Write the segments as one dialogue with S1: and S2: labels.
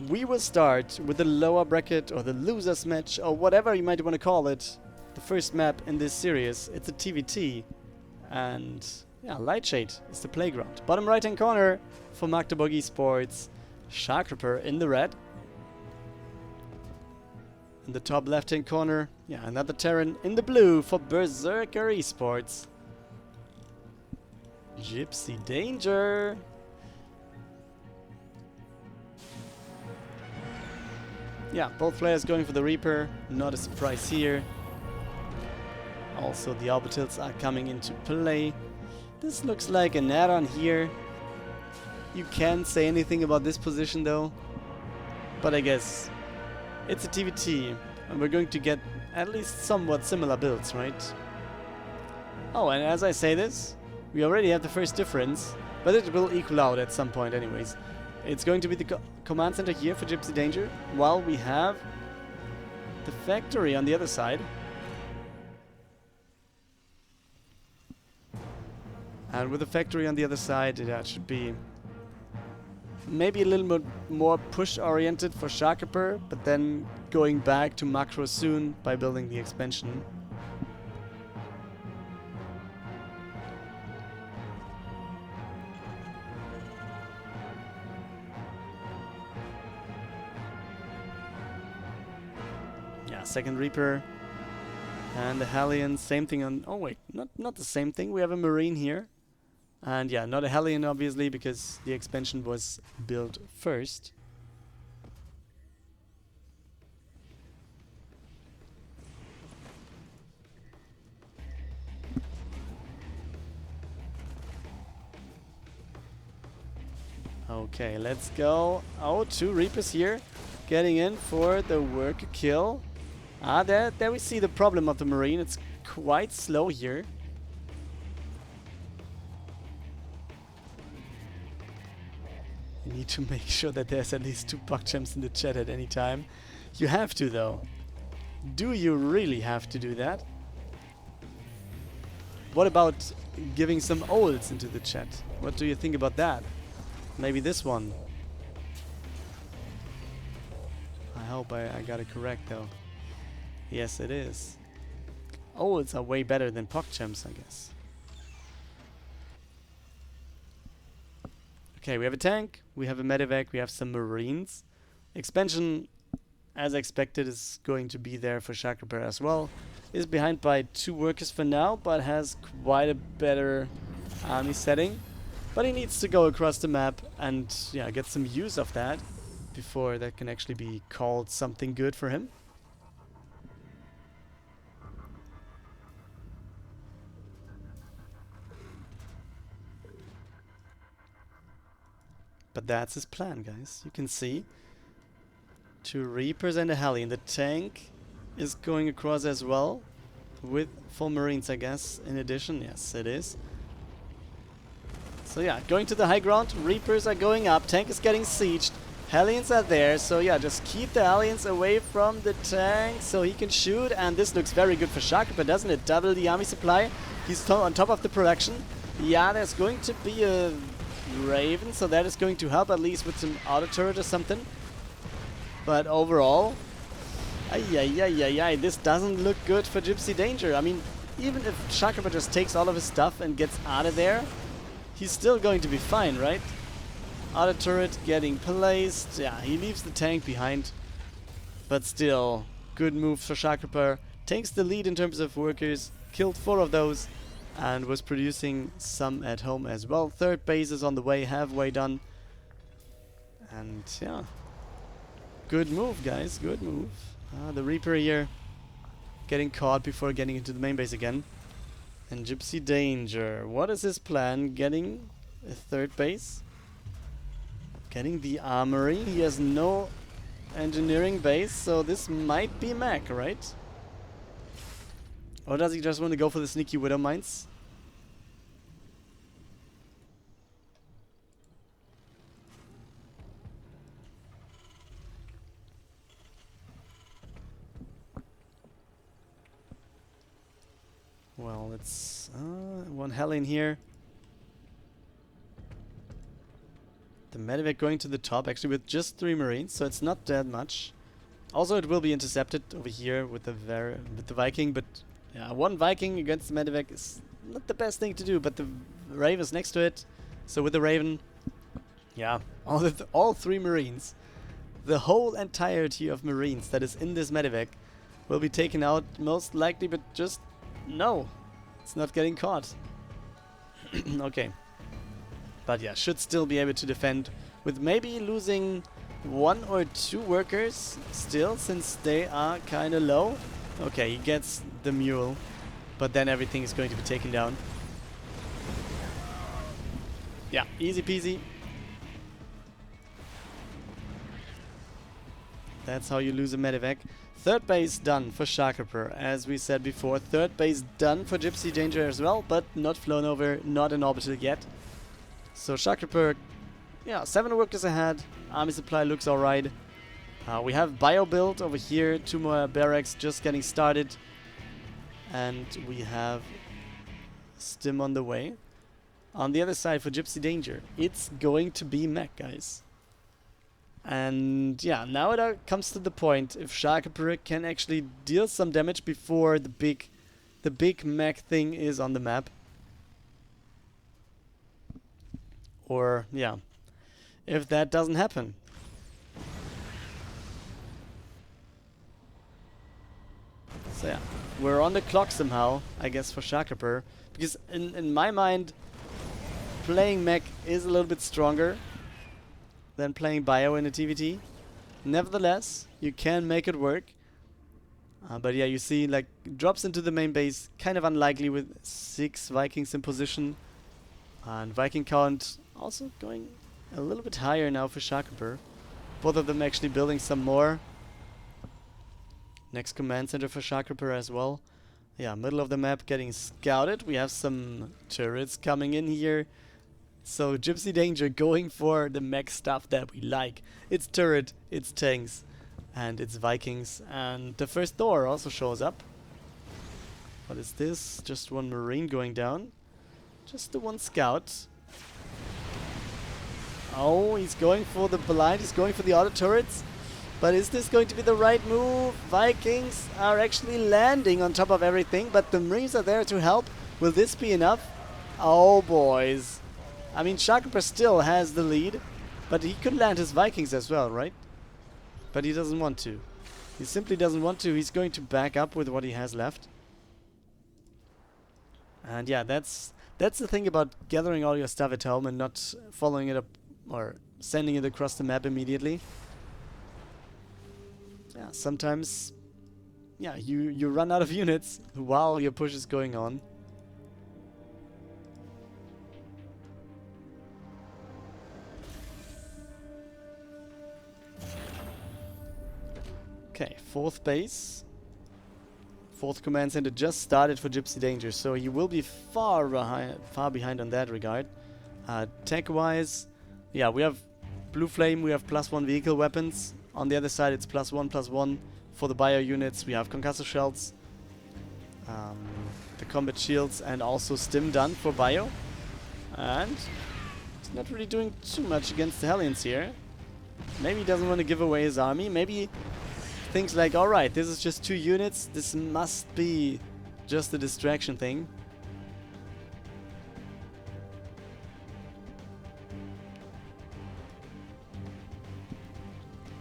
S1: we will start with the lower bracket or the losers match or whatever you might want to call it. The first map in this series. It's a TVT. And yeah, Lightshade is the playground. Bottom right hand corner for Magdeburg eSports. SharKRippeR in the red. In the top left hand corner, yeah, another Terran in the blue for Berseker eSports. GipsyDanger. Yeah, both players going for the Reaper. Not a surprise here. Also, the orbitals are coming into play. This looks like an add-on here. You can't say anything about this position though. But I guess it's a TVT. And we're going to get at least somewhat similar builds, right? Oh, and as I say this, we already have the first difference. But it will equal out at some point anyways. It's going to be the command center here for GipsyDanger, while we have the factory on the other side. And with the factory on the other side, that should be maybe a little bit more push-oriented for SharKRippeR, but then going back to macro soon by building the expansion. Yeah, second Reaper. And the Hellion, same thing on... Oh wait, not the same thing. We have a Marine here. And yeah, not a Hellion obviously, because the expansion was built first. Okay, let's go. Oh, two Reapers here. Getting in for the worker kill. Ah, there we see the problem of the Marine. It's quite slow here. You need to make sure that there's at least 2 puck gems in the chat at any time. You have to though. Do you really have to do that? What about giving some olds into the chat? What do you think about that? Maybe this one. I hope I got it correct though. Yes, it is. Olds are way better than puck gems, I guess. Okay, we have a tank, we have a medevac, we have some marines. Expansion, as expected, is going to be there for SharKRippeR as well. Is behind by 2 workers for now, but has quite a better army setting. But he needs to go across the map and yeah, get some use of that before that can actually be called something good for him. But that's his plan, guys. You can see 2 Reapers and a Hellion. The tank is going across as well with 4 Marines, I guess, in addition. Yes, it is. So yeah, going to the high ground. Reapers are going up. Tank is getting sieged. Hellions are there. So yeah, just keep the Hellions away from the tank so he can shoot. And this looks very good for SharKRippeR, doesn't it? Double the army supply. He's on top of the production. Yeah, there's going to be a Raven, so that is going to help at least with some auto turret or something. But overall, this doesn't look good for GipsyDanger. I mean, even if SharKRippeR just takes all of his stuff and gets out of there, he's still going to be fine, right? Auto turret getting placed. Yeah, he leaves the tank behind. But still, good moves for SharKRippeR. Takes the lead in terms of workers. Killed 4 of those. And was producing some at home as well. Third base is on the way, halfway done. And yeah, good move, guys, good move. The Reaper here getting caught before getting into the main base again. And GipsyDanger, what is his plan? Getting a third base? Getting the armory. He has no engineering base, so this might be mech, right? Or does he just want to go for the sneaky Widow Mines? Well, it's one Hellion here. The medevac going to the top, actually with just 3 Marines, so it's not that much. Also, it will be intercepted over here with the Viking, but yeah, 1 Viking against the medevac is not the best thing to do, but the Raven's next to it. So with the Raven, yeah, all 3 Marines, the whole entirety of Marines that is in this medevac will be taken out most likely, but just no, it's not getting caught. Okay. But yeah, should still be able to defend with maybe losing 1 or 2 workers still, since they are kind of low. Okay, he gets the mule, but then everything is going to be taken down. Yeah, easy peasy. That's how you lose a medevac. 3rd base done for SharKRippeR, as we said before. 3rd base done for GipsyDanger as well, but not flown over, not in orbital yet. So SharKRippeR, yeah, 7 workers ahead. Army supply looks alright. We have bio build over here, 2 more barracks just getting started. And we have Stim on the way. On the other side for GipsyDanger, it's going to be mech, guys. And yeah, now it comes to the point if SharKRippeR can actually deal some damage before the big mech thing is on the map. Or, yeah, if that doesn't happen. So yeah, we're on the clock somehow, I guess, for SharKRippeR. Because in my mind, playing mech is a little bit stronger than playing bio in a TVT. Nevertheless, you can make it work. But yeah, you see, like, drops into the main base, kind of unlikely with 6 Vikings in position. And Viking count also going a little bit higher now for SharKRippeR. Both of them actually building some more. Next command center for SharKRippeR as well. Yeah, middle of the map getting scouted. We have some turrets coming in here. So GipsyDanger going for the mech stuff that we like. It's turret, it's tanks, and it's Vikings. And the first door also shows up. What is this? Just 1 Marine going down. Just the 1 scout. Oh, he's going for the blind. He's going for the auto turrets. But is this going to be the right move? Vikings are actually landing on top of everything, but the Marines are there to help. Will this be enough? Oh, boys. I mean, SharKRippeR still has the lead, but he could land his Vikings as well, right? But he doesn't want to. He simply doesn't want to. He's going to back up with what he has left. And yeah, that's the thing about gathering all your stuff at home and not following it up or sending it across the map immediately. Yeah, sometimes, yeah, you run out of units while your push is going on. Okay, 4th base. 4th command center just started for GipsyDanger, so he will be far behind on that regard. Tech-wise, yeah, we have Blue Flame, we have +1 vehicle weapons. On the other side, it's +1/+1 for the bio units. We have concussor shells, the combat shields, and also Stim done for bio. And he's not really doing too much against the Hellions here. Maybe he doesn't want to give away his army. Maybe thinks like, alright, this is just 2 units. This must be just a distraction thing.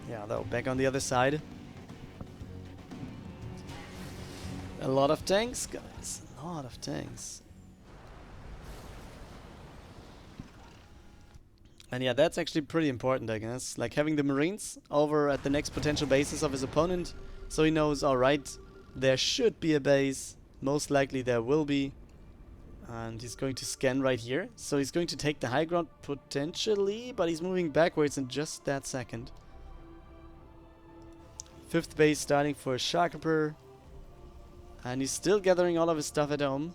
S1: Yeah, though, back on the other side. A lot of tanks, guys. A lot of tanks. And yeah, that's actually pretty important, I guess. Like having the Marines over at the next potential bases of his opponent. So he knows, alright, there should be a base. Most likely there will be. And he's going to scan right here. So he's going to take the high ground potentially, but he's moving backwards in just that second. 5th base starting for SharKRippeR. And he's still gathering all of his stuff at home.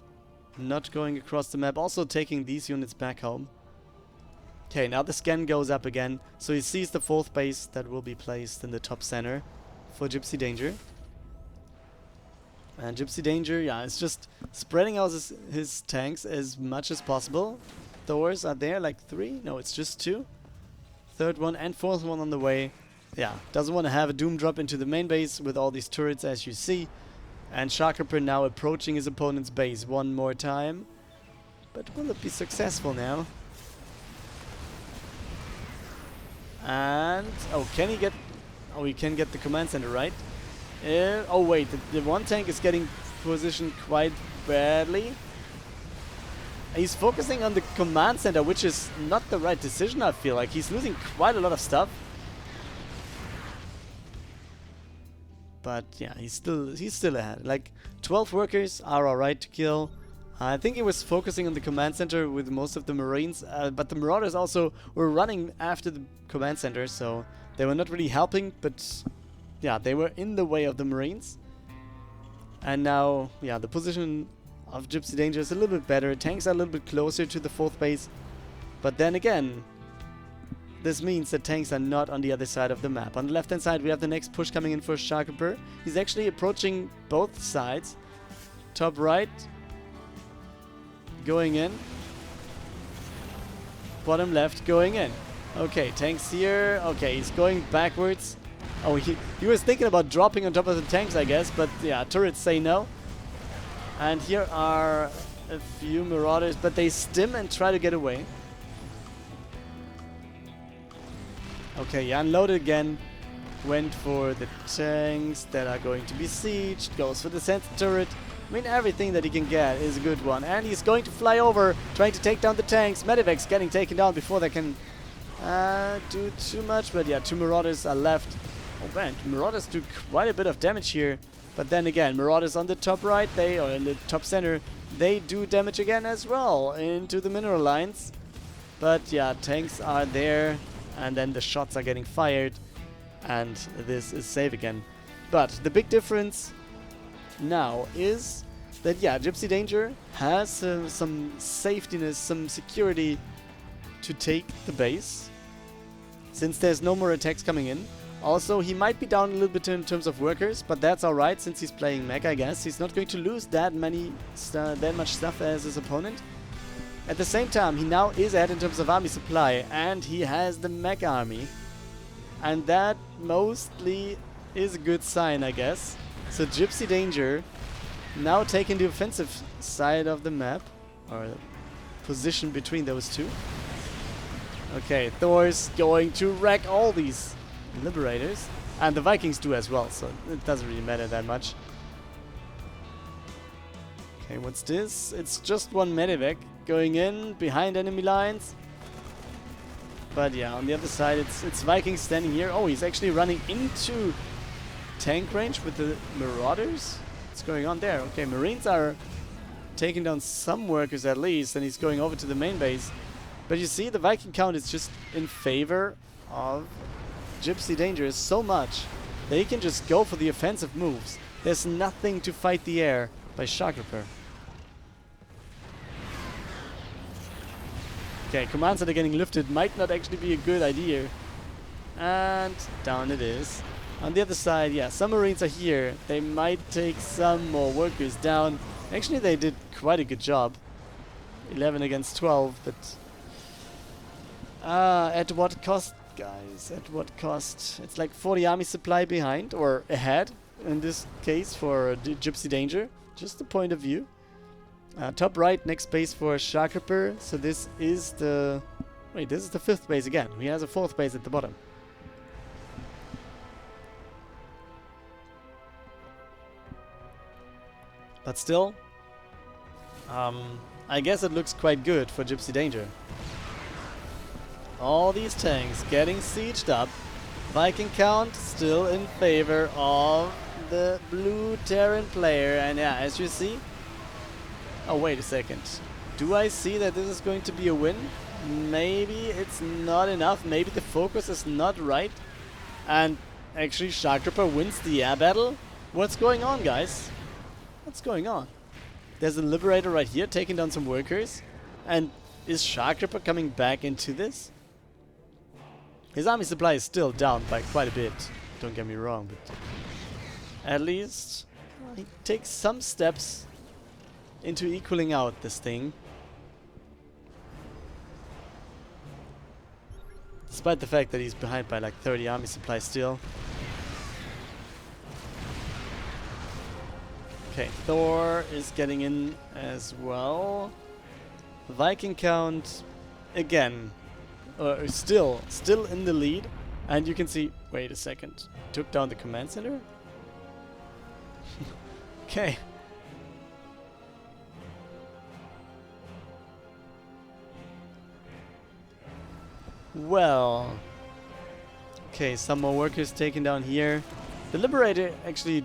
S1: Not going across the map. Also taking these units back home. Okay, now the scan goes up again. So he sees the 4th base that will be placed in the top center for GipsyDanger. And GipsyDanger, yeah, is just spreading out his tanks as much as possible. Doors are there, like 3? No, it's just 2. third one and fourth one on the way. Yeah, doesn't want to have a doom drop into the main base with all these turrets, as you see. And SharKRippeR now approaching his opponent's base one more time. But will it be successful now? And... oh, can he get... oh, he can get the command center, right? Oh, wait. The one tank is getting positioned quite badly. He's focusing on the command center, which is not the right decision, I feel like. He's losing quite a lot of stuff. But yeah, he's still ahead. Like, 12 workers are alright to kill. I think he was focusing on the command center with most of the Marines, but the Marauders also were running after the command center, so they were not really helping, but yeah, they were in the way of the Marines. And now, yeah, the position of GipsyDanger is a little bit better. Tanks are a little bit closer to the fourth base, but then again, this means that tanks are not on the other side of the map. On the left hand side we have the next push coming in for SharKRippeR. He's actually approaching both sides. Top right, going in. Bottom left, going in. Okay, tanks here. Okay, he's going backwards. Oh, he was thinking about dropping on top of the tanks, I guess, but yeah, turrets say no. And here are a few Marauders, but they stim and try to get away. Okay, he unloaded again. Went for the tanks that are going to be sieged. Goes for the sensor turret. I mean, everything that he can get is a good one. And he's going to fly over, trying to take down the tanks. Medivac's getting taken down before they can do too much. But yeah, 2 Marauders are left. Oh man, Marauders do quite a bit of damage here. But then again, Marauders on the top right, or in the top center, they do damage again as well into the mineral lines. But yeah, tanks are there, and then the shots are getting fired, and this is safe again. But the big difference now is that, yeah, GipsyDanger has some safetiness, some security to take the base, since there's no more attacks coming in. Also, he might be down a little bit in terms of workers, but that's alright since he's playing mech, I guess. He's not going to lose that much stuff as his opponent. At the same time, he now is ahead in terms of army supply, and he has the mech army. And that mostly is a good sign, I guess. So GipsyDanger now taking the offensive side of the map, or position between those two. Okay, Thor's going to wreck all these Liberators, and the Vikings do as well, so it doesn't really matter that much. Okay, what's this? It's just one medevac going in behind enemy lines. But yeah, on the other side it's Vikings standing here. Oh, he's actually running into tank range with the Marauders. What's going on there? Okay, Marines are taking down some workers at least, and he's going over to the main base. But you see, the Viking count is just in favor of GipsyDanger so much that he can just go for the offensive moves. There's nothing to fight the air by SharKRippeR. Okay, commands that are getting lifted might not actually be a good idea. And down it is. On the other side, yeah, some Marines are here. They might take some more workers down. Actually, they did quite a good job. 11 against 12, but at what cost, guys? At what cost? It's like 40 army supply behind, or ahead, in this case, for GipsyDanger. Just a point of view. Top right, next base for SharKRippeR. So this is the... wait, this is the 5th base again. He has a 4th base at the bottom. But still, I guess it looks quite good for GipsyDanger. All these tanks getting sieged up. Viking count still in favor of the blue Terran player. And yeah, as you see... oh, wait a second. Do I see that this is going to be a win? Maybe it's not enough. Maybe the focus is not right. And actually SharKRippeR wins the air battle? What's going on, guys? What's going on? There's a Liberator right here taking down some workers. And is SharKRippeR coming back into this? His army supply is still down by quite a bit. Don't get me wrong, but at least he takes some steps into equaling out this thing. Despite the fact that he's behind by like 30 army supplies still. Okay, Thor is getting in as well. Viking count again, still in the lead, and you can see. Wait a second, took down the command center. Okay. Well. Okay, some more workers taken down here. The Liberator actually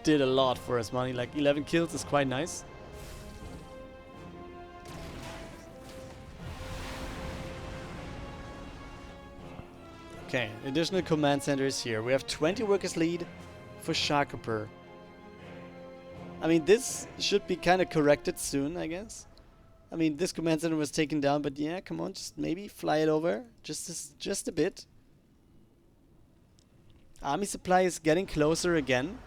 S1: did a lot for us money, like 11 kills is quite nice. Okay, additional command centers here. We have 20 workers lead for SharKRippeR. I mean, this should be kind of corrected soon, I guess. I mean, this command center was taken down, but yeah, come on, just maybe fly it over. Just a bit. Army supply is getting closer again.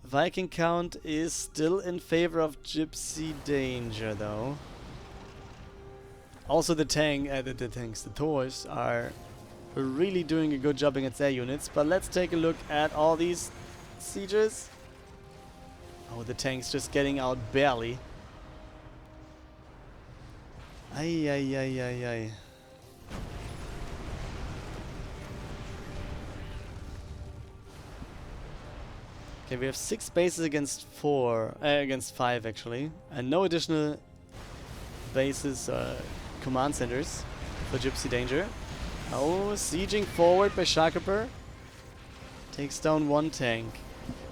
S1: Viking count is still in favor of GipsyDanger, though. Also, the Thors are really doing a good job against their units. But let's take a look at all these sieges. Oh, the tank's just getting out barely. Ay. Okay, we have 6 bases against 5 actually, and no additional bases, command centers for GipsyDanger. Oh, sieging forward by SharKRippeR. Takes down 1 tank.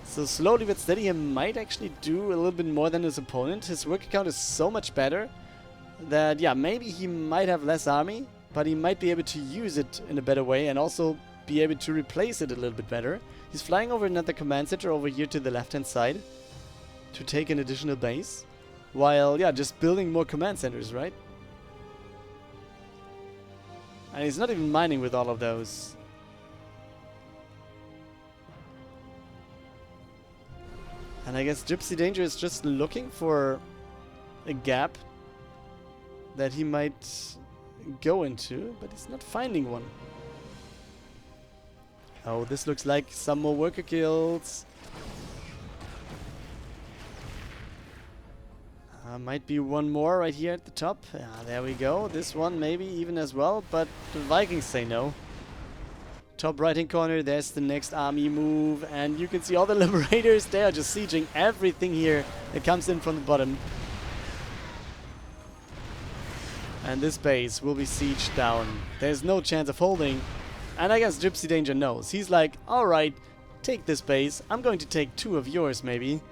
S1: So slowly but steady, he might actually do a little bit more than his opponent. His worker count is so much better that, yeah, maybe he might have less army, but he might be able to use it in a better way and also be able to replace it a little bit better. He's flying over another command center over here to the left-hand side to take an additional base, while, yeah, just building more command centers, right? And he's not even mining with all of those. And I guess GipsyDanger is just looking for a gap that he might go into, but he's not finding one. Oh, this looks like some more worker kills. Might be one more right here at the top. Yeah, there we go. This one maybe even as well, but the Vikings say no. Top right-hand corner, there's the next army move, and you can see all the Liberators. They are just sieging everything here that comes in from the bottom. And this base will be sieged down. There's no chance of holding. And I guess GipsyDanger knows. He's like, alright, take this base. I'm going to take 2 of yours maybe.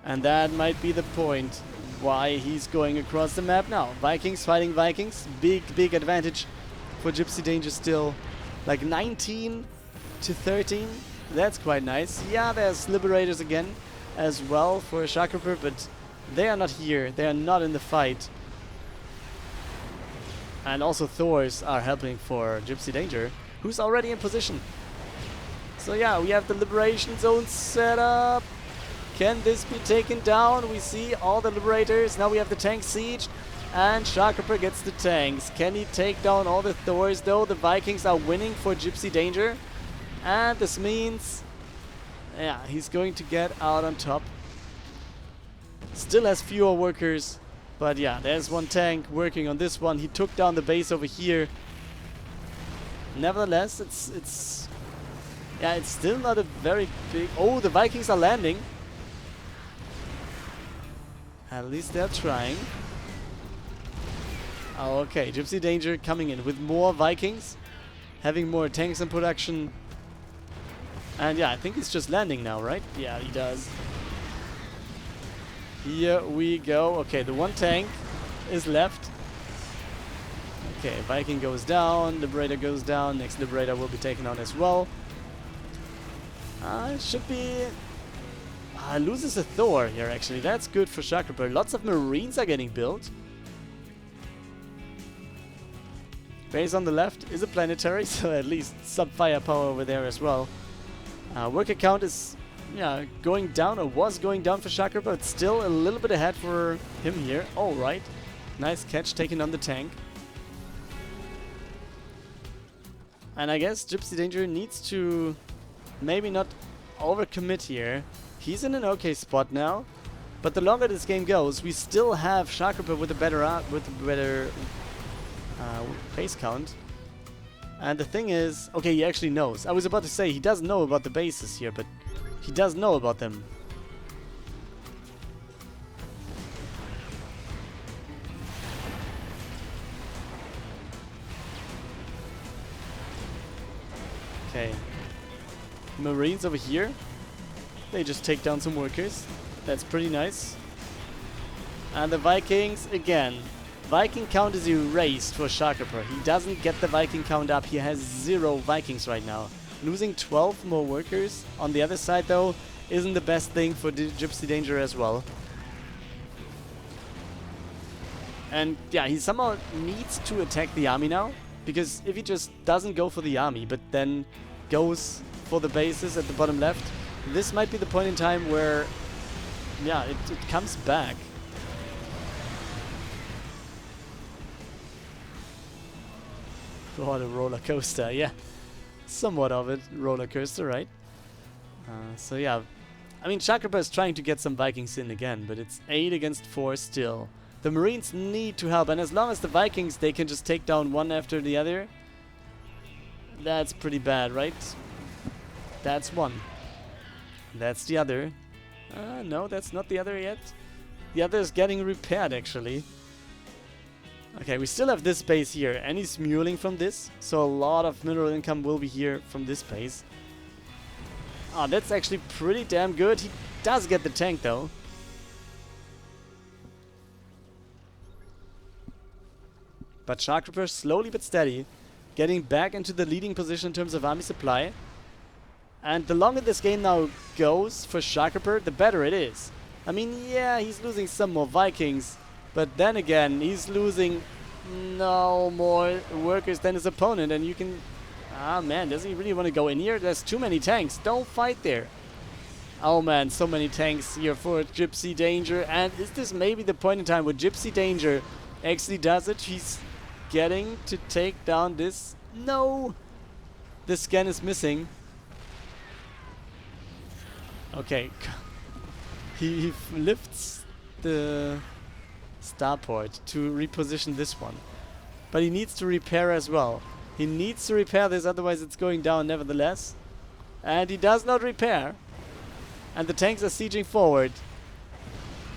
S1: And that might be the point why he's going across the map now. Vikings fighting Vikings. Big advantage for GipsyDanger still. Like 19 to 13. That's quite nice. Yeah, there's Liberators again as well for SharKRippeR, but they are not here. They are not in the fight. And also Thors are helping for GipsyDanger, who's already in position. So yeah, we have the Liberation Zone set up. Can this be taken down? We see all the Liberators. Now we have the tank siege. And SharKRippeR gets the tanks. Can he take down all the Thors though? The Vikings are winning for GipsyDanger. And this means, yeah, he's going to get out on top. Still has fewer workers. But yeah, there's one tank working on this one. He took down the base over here. Nevertheless, it's still not a very big... Oh, the Vikings are landing. At least they're trying. Oh, okay, GipsyDanger coming in with more Vikings, having more tanks in production. And yeah, I think he's just landing now, right? Yeah, he does. Here we go. Okay, the one tank is left. Okay, Viking goes down, Liberator goes down, next Liberator will be taken out as well. It should be... loses a Thor here, actually. That's good for SharKRippeR. Lots of Marines are getting built. Base on the left is a planetary, so at least some firepower over there as well. Worker count is going down, or was going down for SharKRippeR, but still a little bit ahead for him here. Alright. Nice catch taking on the tank. And I guess GipsyDanger needs to maybe not overcommit here. He's in an okay spot now. But the longer this game goes, we still have SharKRippeR with a better pace count. And the thing is, okay, he actually knows. I was about to say he doesn't know about the bases here, but he does know about them. Okay. Marines over here. They just take down some workers. That's pretty nice. And the Vikings, again. Viking count is erased for SharKRippeR. He doesn't get the Viking count up. He has 0 Vikings right now. Losing 12 more workers on the other side, though, isn't the best thing for GipsyDanger as well. And yeah, he somehow needs to attack the army now. Because if he just doesn't go for the army, but then goes for the bases at the bottom left, this might be the point in time where, yeah, it comes back. What a roller coaster, yeah. Somewhat of it, roller coaster, right? So yeah, I mean, SharKRippeR is trying to get some Vikings in again, but it's 8 against 4 still. The Marines need to help, and as long as the Vikings, they can just take down one after the other, that's pretty bad, right? That's one. That's the other. No, that's not the other yet. The other is getting repaired, actually. Okay, we still have this base here, and he's muling from this, so a lot of mineral income will be here from this base. Oh, that's actually pretty damn good. He does get the tank, though. But SharKRippeR, slowly but steady, getting back into the leading position in terms of army supply. And the longer this game now goes for SharKRippeR, the better it is. I mean, yeah, he's losing some more Vikings, but then again, he's losing no more workers than his opponent, and you can... Ah, man, does he really want to go in here? There's too many tanks. Don't fight there. Oh, man, so many tanks here for GipsyDanger. And is this maybe the point in time where GipsyDanger actually does it? He's getting to take down this... No! This scan is missing. Okay. He lifts the starport to reposition this one. But he needs to repair as well. He needs to repair this, otherwise it's going down nevertheless. And he does not repair. And the tanks are sieging forward.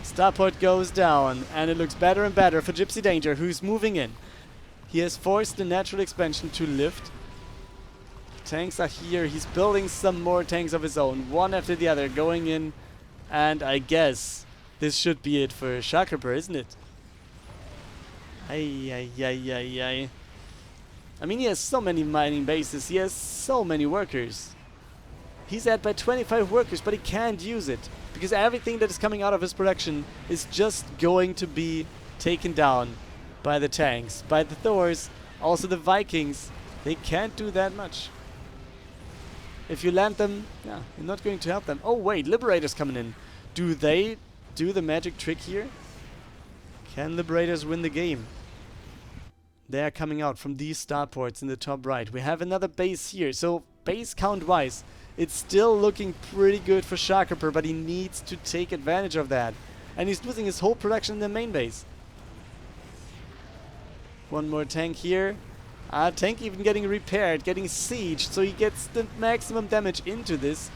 S1: Starport goes down, and it looks better and better for GipsyDanger, who's moving in. He has forced the natural expansion to lift. Tanks are here. He's building some more tanks of his own, one after the other, going in. And I guess this should be it for SharKRippeR, isn't it? Ay. I mean, he has so many mining bases. He has so many workers. He's at by 25 workers, but he can't use it. Because everything that is coming out of his production is just going to be taken down by the tanks, by the Thors, also the Vikings. They can't do that much. If you land them, yeah, you're not going to help them. Oh wait, Liberators coming in. Do they do the magic trick here? Can Liberators win the game? They are coming out from these starports in the top right. We have another base here, so base count wise, it's still looking pretty good for SharKRippeR, but he needs to take advantage of that. And he's losing his whole production in the main base. One more tank here. Tank even getting repaired, getting sieged, so he gets the maximum damage into this.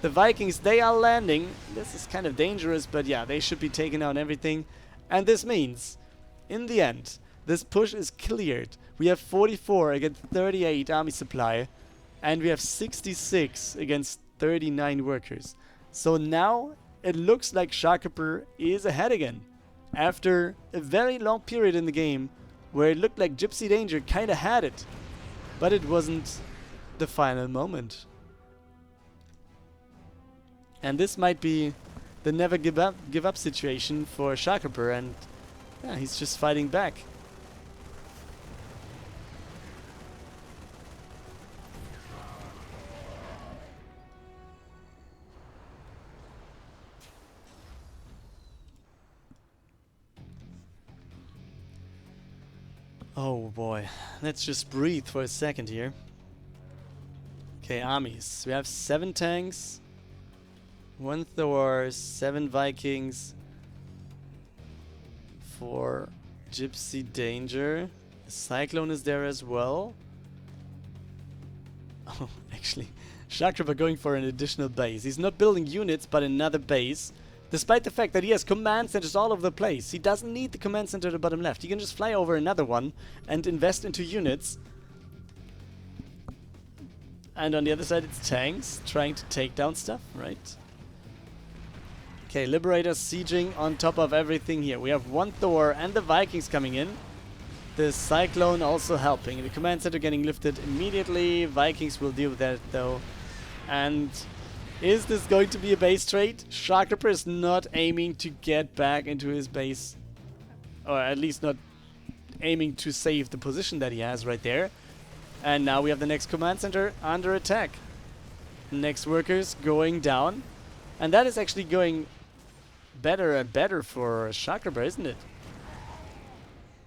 S1: The Vikings, they are landing. This is kind of dangerous, but yeah, they should be taking out everything. And this means, in the end, this push is cleared. We have 44 against 38 army supply, and we have 66 against 39 workers. So now it looks like SharKRippeR is ahead again. After a very long period in the game, where it looked like GipsyDanger kinda had it, but it wasn't the final moment. And this might be the never give up situation for SharKRippeR, and yeah, he's just fighting back. Oh boy, let's just breathe for a second here. Okay, armies. We have 7 tanks, 1 Thor, 7 Vikings, 4 GipsyDanger. A Cyclone is there as well. Oh, actually, SharKRippeR going for an additional base. He's not building units, but another base. Despite the fact that he has command centers all over the place. He doesn't need the command center at the bottom left. He can just fly over another one and invest into units. And on the other side, it's tanks trying to take down stuff, right? Okay, Liberators sieging on top of everything here. We have 1 Thor and the Vikings coming in. The Cyclone also helping. The command center getting lifted immediately. Vikings will deal with that though. And is this going to be a base trade? SharKRippeR is not aiming to get back into his base. Or at least not aiming to save the position that he has right there. And now we have the next command center under attack. Next workers going down. And that is actually going better and better for SharKRippeR, isn't it?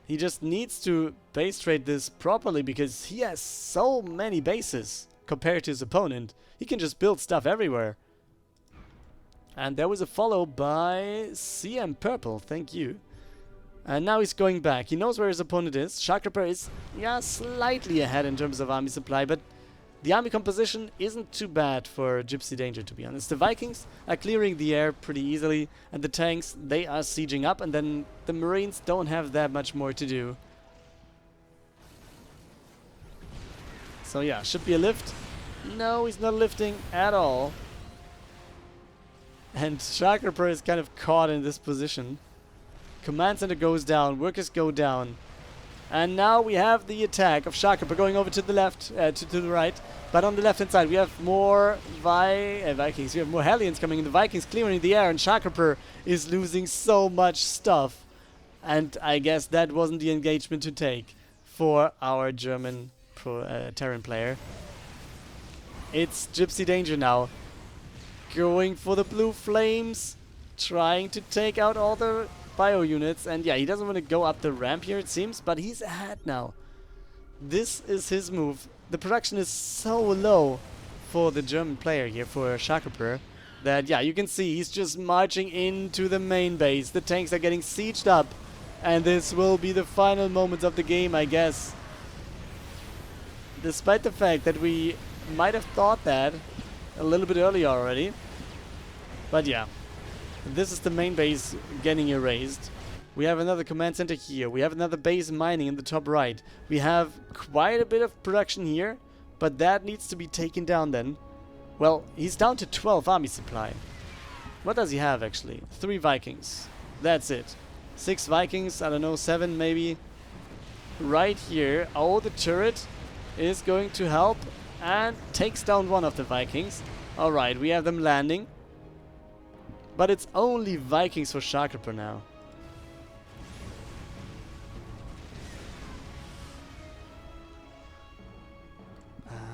S1: He just needs to base trade this properly because he has so many bases compared to his opponent. He can just build stuff everywhere. And there was a follow by CM Purple, thank you. And now he's going back. He knows where his opponent is. SharKRippeR is, yeah, slightly ahead in terms of army supply, but the army composition isn't too bad for GipsyDanger, to be honest. The Vikings are clearing the air pretty easily, and the tanks, they are sieging up, and then the Marines don't have that much more to do. So yeah, should be a lift. No, he's not lifting at all. And SharKRippeR is kind of caught in this position. Command center goes down, workers go down. And now we have the attack of SharKRippeR going over to the left, to the right. But on the left hand side we have more Vikings. We have more Hellions coming in. The Vikings clearing the air, and SharKRippeR is losing so much stuff. And I guess that wasn't the engagement to take for our German Terran player. It's GipsyDanger now. Going for the blue flames. Trying to take out all the bio units, and yeah, he doesn't want to go up the ramp here, it seems, but he's ahead now. This is his move. The production is so low for the German player here, for SharKRippeR, that yeah, you can see he's just marching into the main base. The tanks are getting sieged up, and this will be the final moments of the game, I guess. Despite the fact that we might have thought that a little bit earlier already. But yeah. This is the main base getting erased. We have another command center here. We have another base mining in the top right. We have quite a bit of production here, but that needs to be taken down then. Well, he's down to 12 army supply. What does he have actually? 3 Vikings. That's it. 6 Vikings, I don't know, 7 maybe. Right here. Oh, the turret is going to help and takes down one of the Vikings. Alright, we have them landing. But it's only Vikings for SharKRippeR now.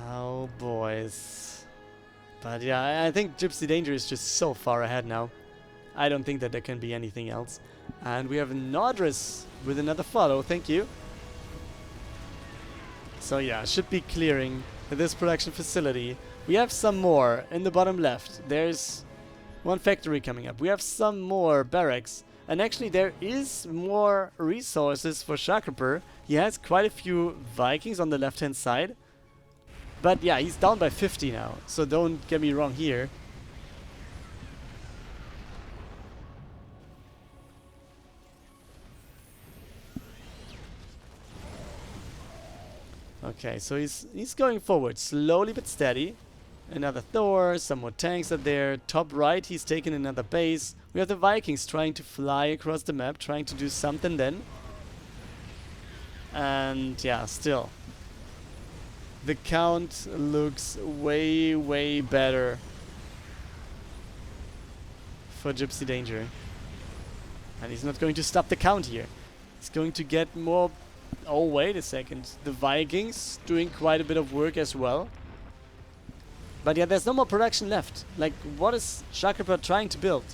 S1: Oh, boys. But yeah, I think GipsyDanger is just so far ahead now. I don't think that there can be anything else. And we have Nodris with another follow, thank you. So yeah, should be clearing this production facility. We have some more in the bottom left. There's one factory coming up. We have some more barracks. And actually there is more resources for SharKRippeR. He has quite a few Vikings on the left hand side. But yeah, he's down by 50 now. So don't get me wrong here. Okay, so he's going forward slowly but steady. Another Thor, some more tanks are there. Top right, he's taken another base. We have the Vikings trying to fly across the map, trying to do something then. And yeah, still. The count looks way, way better for GipsyDanger. And he's not going to stop the count here. He's going to get more... Oh, wait a second. The Vikings doing quite a bit of work as well. But yeah, there's no more production left. Like, what is SharKRippeR trying to build?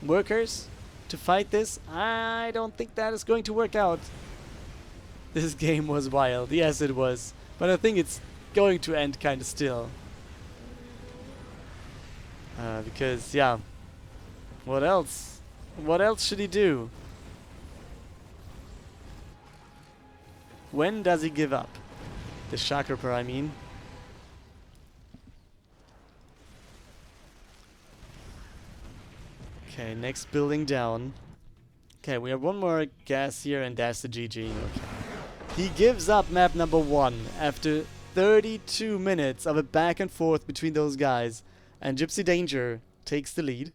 S1: Workers to fight this? I don't think that is going to work out. This game was wild. Yes, it was. But I think it's going to end kind of still. Because, yeah, what else? What else should he do? When does he give up? The SharKRippeR, I mean. Okay, next building down. Okay, we have one more gas here, and that's the GG. Okay. He gives up map number 1 after 32 minutes of a back and forth between those guys, and GipsyDanger takes the lead.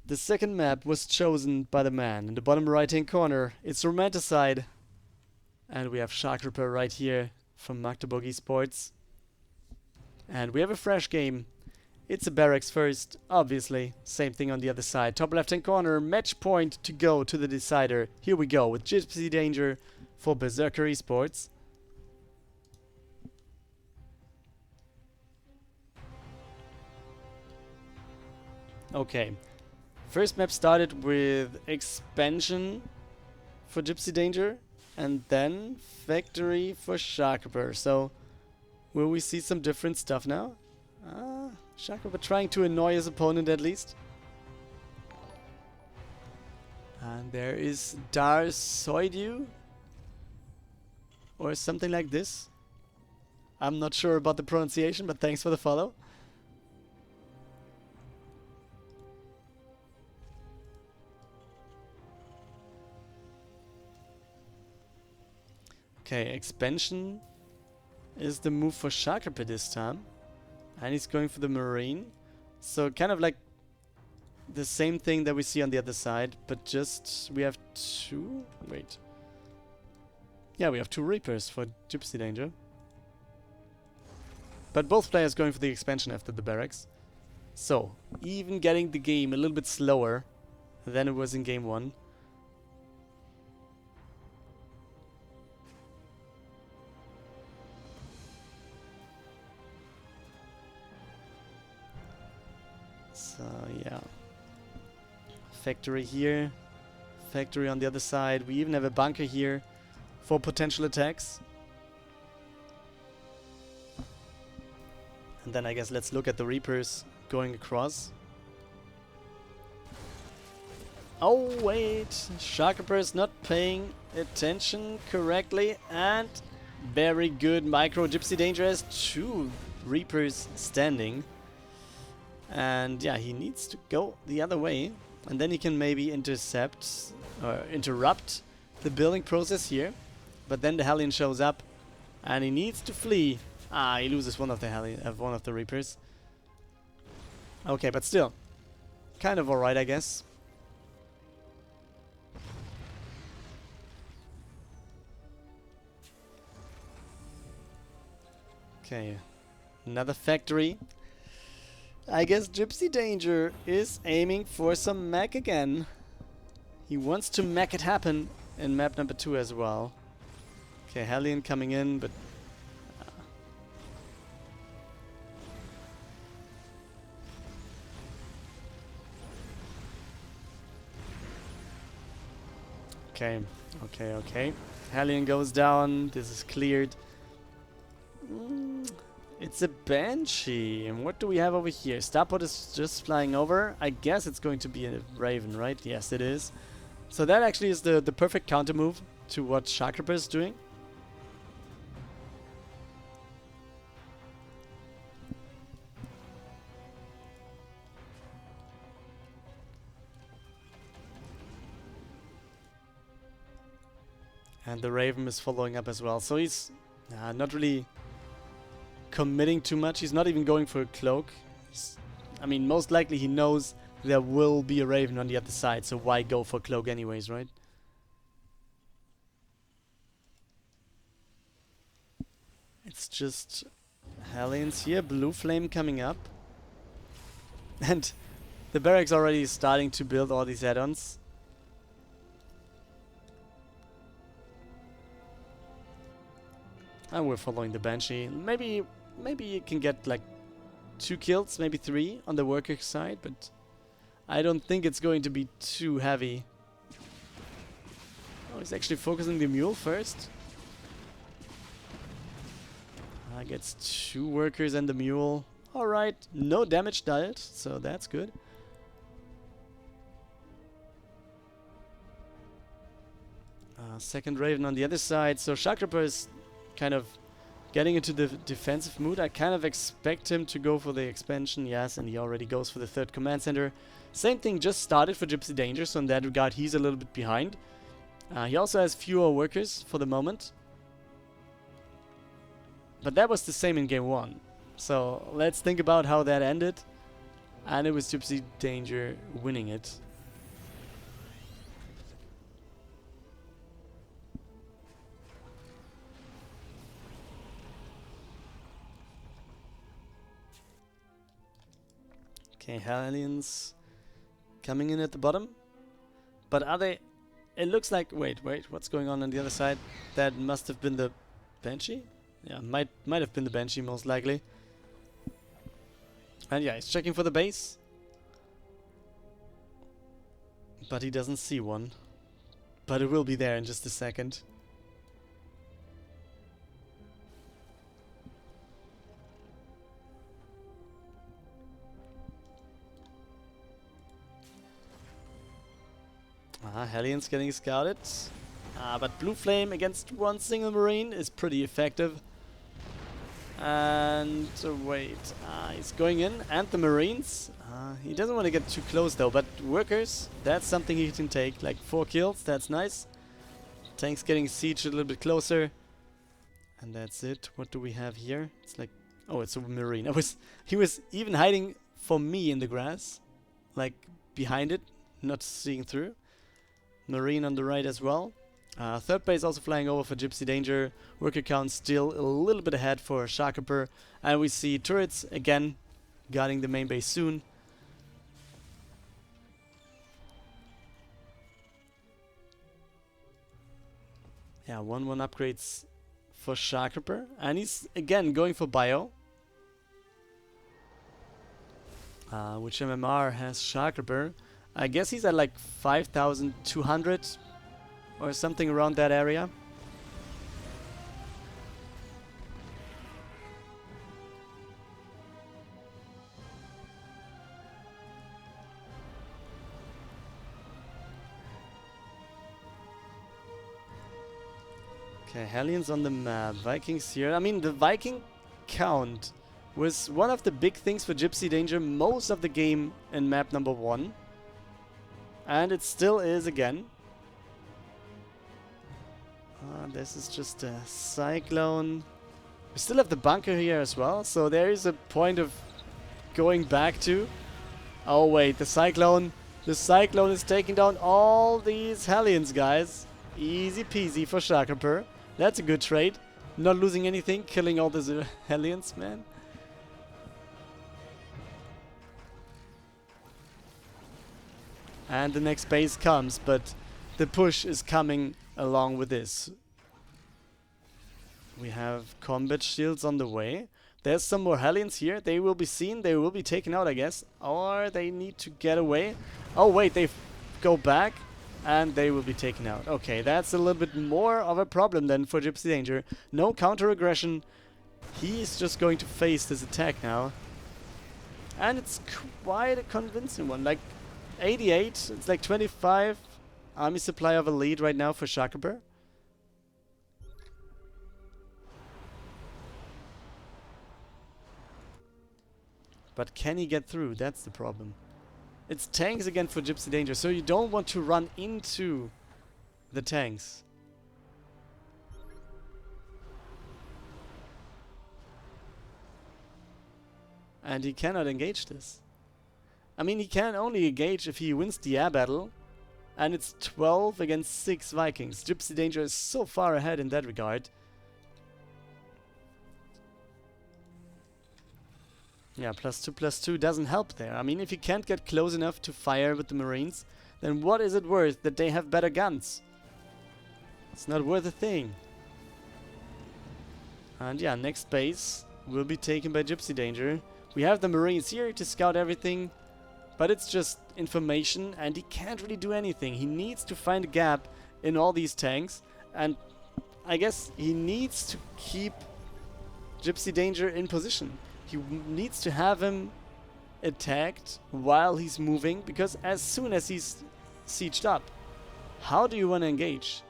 S1: The second map was chosen by the man in the bottom right hand corner. It's Romanticide, and we have SharKRippeR right here from Magdeburg eSports. And we have a fresh game. It's a barracks first, obviously. Same thing on the other side. Top left hand corner, match point to go to the decider. Here we go with GipsyDanger for Berseker eSports. Okay. First map started with expansion for GipsyDanger and then factory for SharKRippeR. So, will we see some different stuff now? SharKRippeR trying to annoy his opponent at least. And there is Darsoidu or something like this. I'm not sure about the pronunciation, but thanks for the follow. Okay, expansion is the move for SharKRippeR this time. And he's going for the Marine. So kind of like the same thing that we see on the other side, but just we have two... Wait. Yeah, we have 2 Reapers for GipsyDanger. But both players going for the expansion after the barracks. So, even getting the game a little bit slower than it was in game 1. So, yeah. Factory here. Factory on the other side. We even have a bunker here for potential attacks. And then I guess let's look at the Reapers going across. Oh wait, SharKRippeR is not paying attention correctly, and very good micro. GipsyDanger has 2 Reapers standing. And yeah, he needs to go the other way, and then he can maybe intercept or interrupt the building process here. But then the Hellion shows up and he needs to flee. Ah, he loses one of the Reapers. Okay, but still kind of alright, I guess. Okay, another factory. I guess GipsyDanger is aiming for some mech again. He wants to mech it happen in map number 2 as well. Okay, Hellion coming in, but... Okay, okay. Hellion goes down. This is cleared. It's a Banshee. And what do we have over here? Starport is just flying over. I guess it's going to be a Raven, right? Yes, it is. So that actually is the perfect counter move to what SharKRippeR is doing. And the Raven is following up as well. So he's not really committing too much. He's not even going for a cloak. I mean, most likely he knows there will be a Raven on the other side. So why go for cloak anyways, right? It's just Hellions here. Blue Flame coming up. And the barracks already starting to build all these add-ons. And we're following the Banshee. Maybe you can get like 2 kills, maybe 3 on the worker side, but I don't think it's going to be too heavy. Oh, he's actually focusing the mule first. Gets 2 workers and the mule. Alright, no damage dealt, so that's good. Second Raven on the other side, so SharKRippeR is kind of getting into the defensive mood. I kind of expect him to go for the expansion, yes, and he already goes for the third command center. Same thing just started for GipsyDanger, so in that regard he's a little bit behind. He also has fewer workers for the moment. But that was the same in game 1. So let's think about how that ended. And it was GipsyDanger winning it. Okay, Hellions coming in at the bottom. But are they... It looks like... Wait, what's going on the other side? That must have been the Banshee? Yeah, might have been the Banshee most likely. And yeah, he's checking for the base. But he doesn't see one. But it will be there in just a second. Hellions getting scouted. But Blue Flame against one single Marine is pretty effective. And wait, he's going in. And the Marines. He doesn't want to get too close though, but workers, that's something he can take. Like 4 kills, that's nice. Tanks getting sieged a little bit closer. And that's it. What do we have here? It's like, oh, it's a Marine. He was even hiding for me in the grass. Like behind it, not seeing through. Marine on the right as well. Third base also flying over for GipsyDanger. Worker count still a little bit ahead for SharKRippeR. And we see turrets again guarding the main base soon. Yeah, 1-1 upgrades for SharKRippeR. And he's again going for bio. Which MMR has SharKRippeR? I guess he's at like 5,200 or something around that area. Okay, Hellions on the map. Vikings here. I mean, the Viking count was one of the big things for GipsyDanger most of the game in map number 1. And it still is again. This is just a Cyclone. We still have the bunker here as well, so there is a point of going back to. Oh wait, the Cyclone is taking down all these Hellions, guys. Easy peasy for SharKRippeR. That's a good trade. Not losing anything, killing all these Hellions, man. And the next base comes, but the push is coming along with this. We have combat shields on the way. There's some more Hellions here. They will be seen. They will be taken out, I guess. Or they need to get away. Oh, wait. They go back. And they will be taken out. Okay, that's a little bit more of a problem then for GipsyDanger. No counter-aggression. He's just going to face this attack now. And it's quite a convincing one. Like 88. It's like 25 army supply of a lead right now for SharKRippeR. But can he get through? That's the problem. It's tanks again for GipsyDanger, so you don't want to run into the tanks. And he cannot engage this. I mean, he can only engage if he wins the air battle. And it's 12 against 6 Vikings. GipsyDanger is so far ahead in that regard. Yeah, +2/+2 doesn't help there. I mean, if you can't get close enough to fire with the Marines, then what is it worth that they have better guns? It's not worth a thing. And yeah, next base will be taken by GipsyDanger. We have the Marines here to scout everything, but it's just information and he can't really do anything. He needs to find a gap in all these tanks, and I guess he needs to keep GipsyDanger in position. He needs to have him attacked while he's moving, because as soon as he's sieged up, how do you want to engage?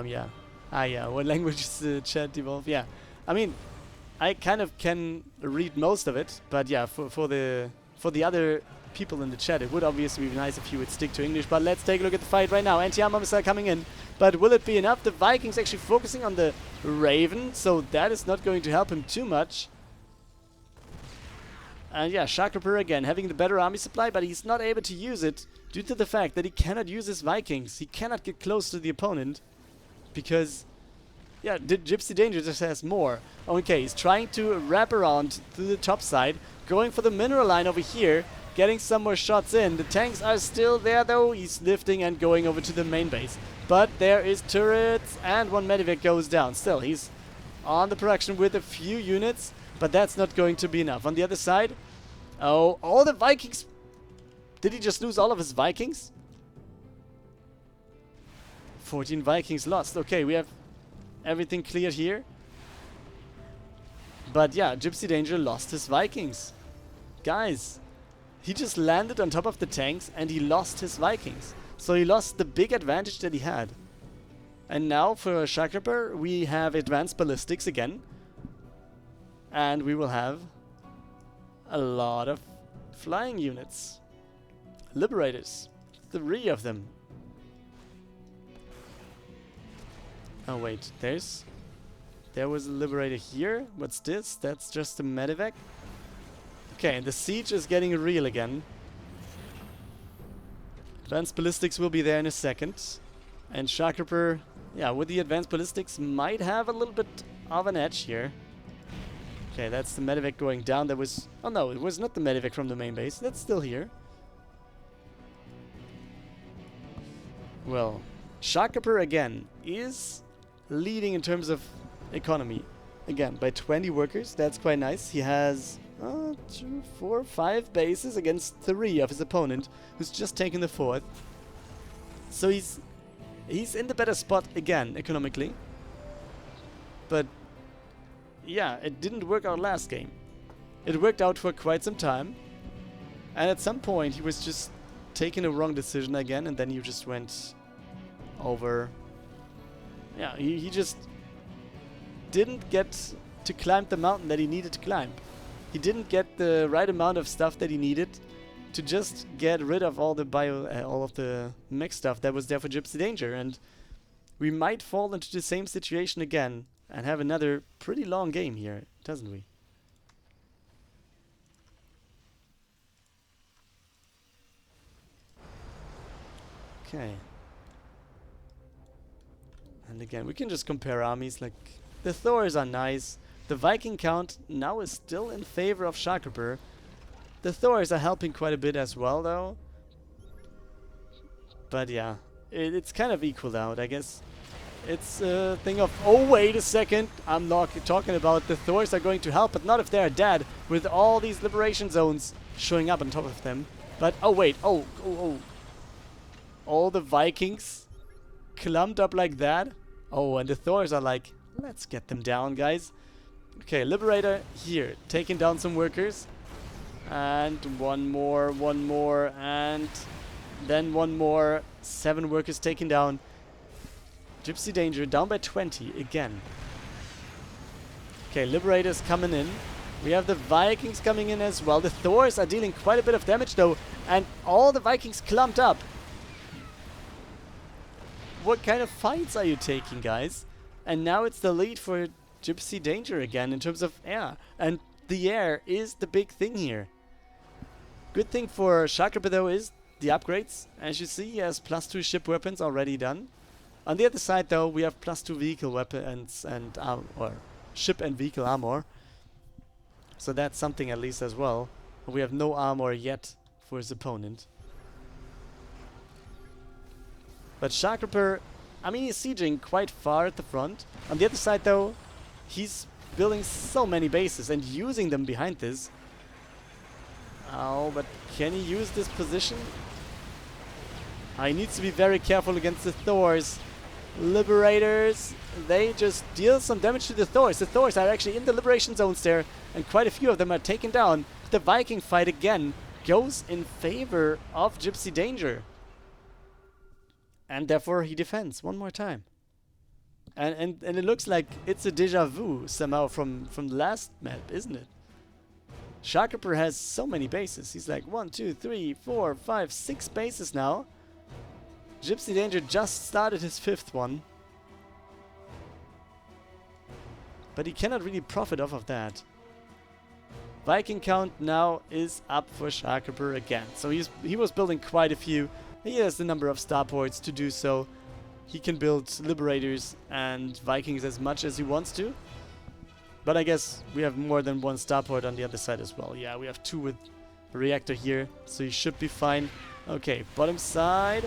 S1: Yeah. Yeah. What language is the chat evolve? Yeah. I mean, I kind of can read most of it, but yeah, for the other people in the chat, it would obviously be nice if you would stick to English. But let's take a look at the fight right now. Anti-armor missile coming in, but will it be enough? The Vikings actually focusing on the Raven, so that is not going to help him too much. And yeah, SharKRippeR again having the better army supply, but he's not able to use it due to the fact that he cannot use his Vikings. He cannot get close to the opponent because, yeah, GipsyDanger just has more. Okay, he's trying to wrap around to the top side, going for the mineral line over here, getting some more shots in. The tanks are still there though. He's lifting and going over to the main base. But there is turrets and one medevac goes down. Still, he's on the production with a few units, but that's not going to be enough. On the other side, oh, all the Vikings. Did he just lose all of his Vikings? 14 Vikings lost. Okay, we have everything cleared here. But yeah, GipsyDanger lost his Vikings. Guys, he just landed on top of the tanks and he lost his Vikings. So he lost the big advantage that he had. And now for SharKRippeR, we have advanced ballistics again. And we will have a lot of flying units. Liberators. 3 of them. Oh wait, there was a Liberator here. What's this? That's just a medevac. Okay, the siege is getting real again. Advanced ballistics will be there in a second. And SharKRippeR, yeah, with the advanced ballistics might have a little bit of an edge here. Okay, that's the medevac going down. That was... Oh no, it was not the medevac from the main base. That's still here. Well, SharKRippeR again is leading in terms of economy. Again, by 20 workers. That's quite nice. He has 2, 4, 5 bases against 3 of his opponent, who's just taken the 4th. So he's in the better spot again, economically. But yeah, it didn't work out last game. It worked out for quite some time. And at some point he was just taking a wrong decision again, and then he just went over. Yeah, he just didn't get to climb the mountain that he needed to climb. He didn't get the right amount of stuff that he needed to just get rid of all the all of the mech stuff that was there for GipsyDanger, and we might fall into the same situation again and have another pretty long game here, doesn't we? Okay. And again, we can just compare armies. Like, the Thors are nice. The Viking count now is still in favor of SharKRippeR. The Thors are helping quite a bit as well, though. But yeah, it's kind of equal out, I guess. It's a thing of, oh, wait a second. I'm not talking about the Thors are going to help, but not if they're dead, with all these liberation zones showing up on top of them. But, oh, wait. Oh. All the Vikings clumped up like that. Oh, and the Thors are like, let's get them down, guys. Okay, Liberator here, taking down some workers. And one more, and then one more. 7 workers taken down. GipsyDanger down by 20 again. Okay, Liberators coming in. We have the Vikings coming in as well. The Thors are dealing quite a bit of damage though, and all the Vikings clumped up. What kind of fights are you taking, guys? And now it's the lead for GipsyDanger again in terms of air. And the air is the big thing here. Good thing for SharKRippeR though is the upgrades. As you see, he has +2 ship weapons already done. On the other side though, we have +2 vehicle weapons and or ship and vehicle armor. So that's something at least as well. We have no armor yet for his opponent. But SharKRippeR I mean, he's sieging quite far at the front. On the other side, though, he's building so many bases and using them behind this. Oh, but can he use this position? He needs to be very careful against the Thors. Liberators, they just deal some damage to the Thors. The Thors are actually in the liberation zones there, and quite a few of them are taken down. The Viking fight again goes in favor of GipsyDanger. And therefore he defends one more time. And it looks like it's a deja vu somehow from the last map, isn't it? SharKRippeR has so many bases. He's like 1, 2, 3, 4, 5, 6 bases now. GipsyDanger just started his 5th one. But he cannot really profit off of that. Viking count now is up for SharKRippeR again. So he was building quite a few. He has the number of starports to do so. He can build Liberators and Vikings as much as he wants to. But I guess we have more than one starport on the other side as well. Yeah, we have 2 with a reactor here, so he should be fine. Okay, bottom side.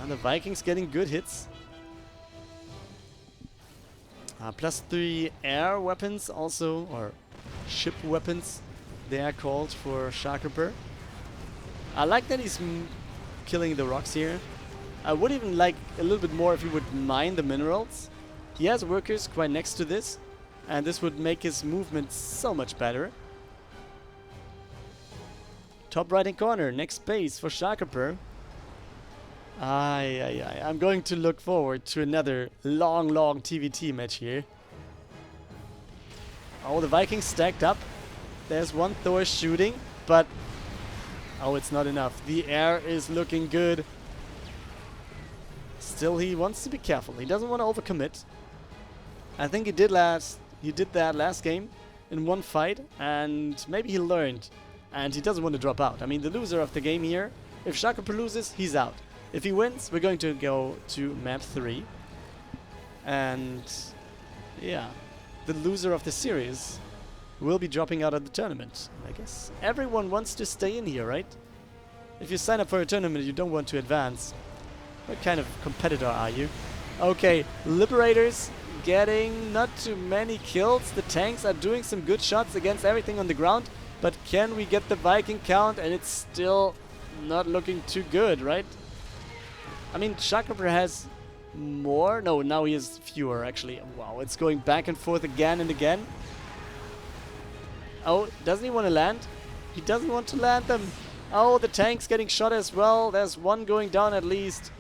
S1: And the Vikings getting good hits. +3 air weapons also, or ship weapons they are called for SharKRippeR. I like that he's killing the rocks here. I would even like a little bit more if he would mine the minerals. He has workers quite next to this, and this would make his movement so much better. Top right hand corner, next base for SharKRippeR. I'm going to look forward to another long TVT match here. Oh, the Vikings stacked up. There's one Thor shooting, but oh, it's not enough. The air is looking good. Still, he wants to be careful. He doesn't want to overcommit. I think he did that last game in one fight, and maybe he learned, and he doesn't want to drop out. I mean, the loser of the game here, if SharKRippeR loses, he's out. If he wins, we're going to go to map 3. And yeah, the loser of the series will be dropping out of the tournament. I guess everyone wants to stay in here, right? If you sign up for a tournament, you don't want to advance. What kind of competitor are you? Okay, Liberators getting not too many kills. The tanks are doing some good shots against everything on the ground. But can we get the Viking count? And it's still not looking too good, right? I mean, SharKRippeR has more. No, now he has fewer, actually. Wow, it's going back and forth again and again. Oh, doesn't he want to land? He doesn't want to land them. Oh, the tank's getting shot as well. There's one going down at least.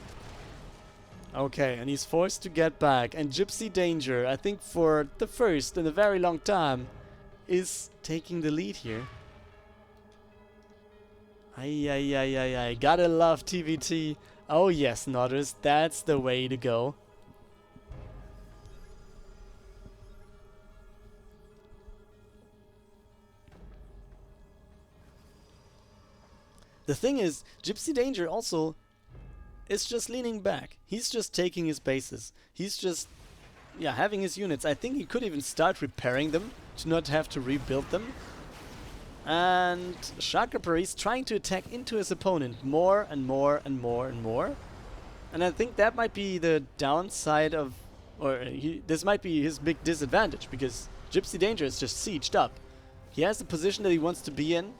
S1: Okay, and he's forced to get back. And GipsyDanger, I think for the first in a very long time, is taking the lead here. Ay. Gotta love TVT. Oh yes, Nodders, that's the way to go. The thing is, GipsyDanger also is just leaning back. He's just taking his bases. He's just, yeah, having his units. I think he could even start repairing them to not have to rebuild them. And SharKRippeR is trying to attack into his opponent more and more. And I think that might be the downside of, or this might be his big disadvantage, because GipsyDanger is just sieged up. He has the position that he wants to be in,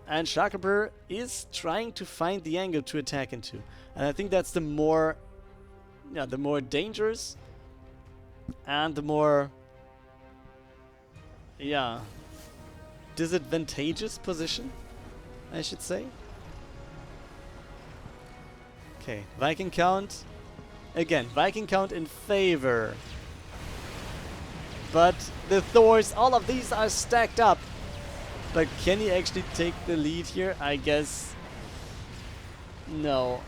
S1: and SharKRippeR is trying to find the angle to attack into. And I think that's the more dangerous and the more, disadvantageous position, I should say. Okay, Viking count. Again, Viking count in favor. But the Thors, all of these are stacked up. But can he actually take the lead here? I guess no.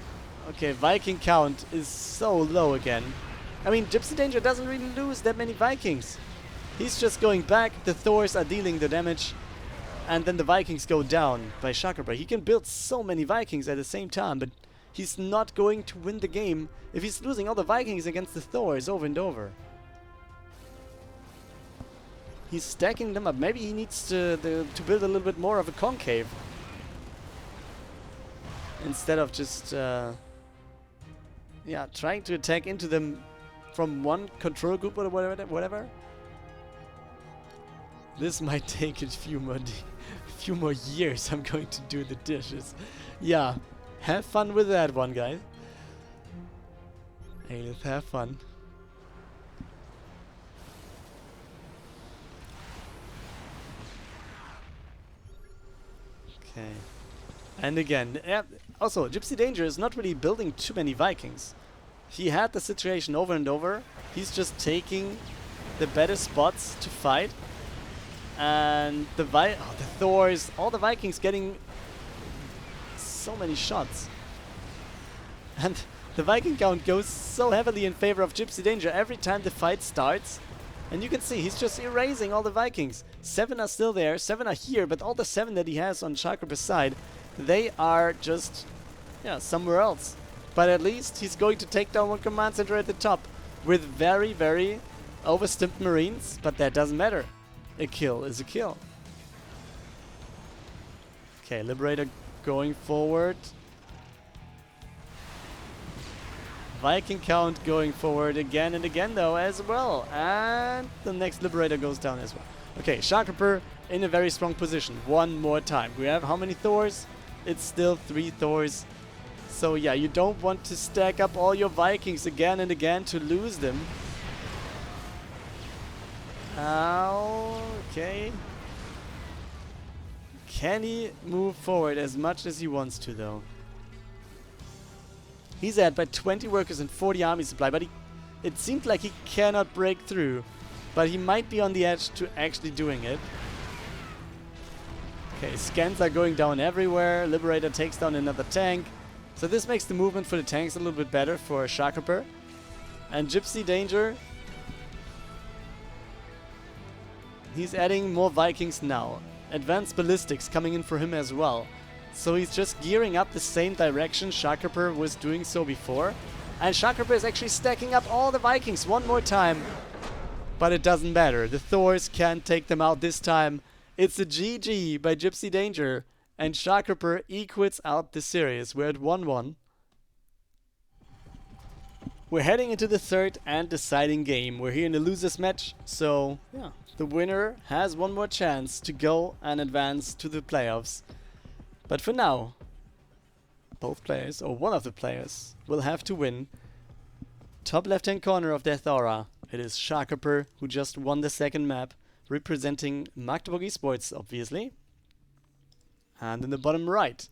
S1: Okay, Viking count is so low again. I mean, GipsyDanger doesn't really lose that many Vikings. He's just going back, the Thors are dealing the damage, and then the Vikings go down by SharKRippeR. He can build so many Vikings at the same time, but he's not going to win the game if he's losing all the Vikings against the Thors over and over. He's stacking them up. Maybe he needs to build a little bit more of a concave, instead of just yeah, trying to attack into them from one control group or whatever. This might take a few more years. I'm going to do the dishes. Yeah, have fun with that one, guys. Hey, let's have fun. Okay. And again, also, GipsyDanger is not really building too many Vikings. He had the situation over and over. He's just taking the better spots to fight. And the Thors, all the Vikings getting so many shots. And the Viking count goes so heavily in favor of GipsyDanger every time the fight starts. And you can see he's just erasing all the Vikings. 7 are still there, 7 are here, but all the 7 that he has on SharKRippeR's side, they are just, yeah, somewhere else. But at least he's going to take down one command center at the top with very, very overstimped Marines, but that doesn't matter. A kill is a kill. Okay, Liberator going forward. Viking count going forward again and again though as well. And the next Liberator goes down as well. Okay, SharKRippeR in a very strong position. One more time. We have how many Thors? It's still 3 Thors. So yeah, you don't want to stack up all your Vikings again and again to lose them. Okay. Can he move forward as much as he wants to though? He's at by 20 workers and 40 army supply, but it seemed like he cannot break through. But he might be on the edge to actually doing it. Okay, scans are going down everywhere. Liberator takes down another tank. So this makes the movement for the tanks a little bit better for SharKRippeR. And GipsyDanger, he's adding more Vikings now. Advanced ballistics coming in for him as well. So he's just gearing up the same direction SharKRippeR was doing so before. And SharKRippeR is actually stacking up all the Vikings one more time. But it doesn't matter. The Thors can't take them out this time. It's a GG by GipsyDanger. And SharKRippeR equals out the series. We're at 1-1. We're heading into the third and deciding game. We're here in the losers match. So, yeah, the winner has one more chance to go and advance to the playoffs. But for now, both players, or one of the players, will have to win. Top left-hand corner of their Thora, it is SharKRippeR, who just won the second map, representing Magdeburg eSports, obviously. And in the bottom right,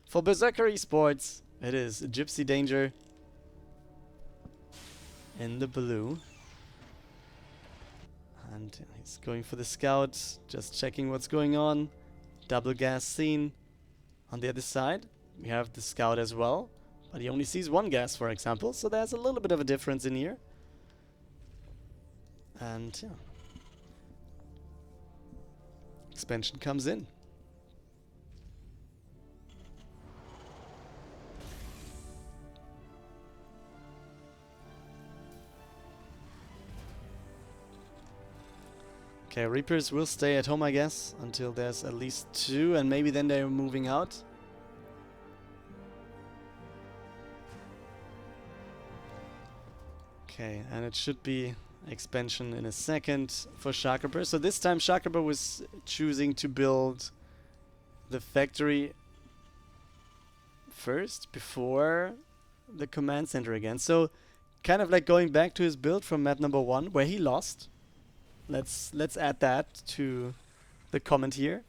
S1: for Berseker eSports, it is GipsyDanger in the blue. And he's going for the scout, just checking what's going on. Double gas scene. On the other side, we have the scout as well, but he only sees one gas, for example, so there's a little bit of a difference in here. And yeah, expansion comes in. Okay, Reapers will stay at home, I guess, until there's at least 2, and maybe then they're moving out. Okay, and it should be expansion in a second for SharKRippeR. So this time SharKRippeR was choosing to build the factory first before the command center again. So kind of like going back to his build from map number 1 where he lost. Let's add that to the comment here.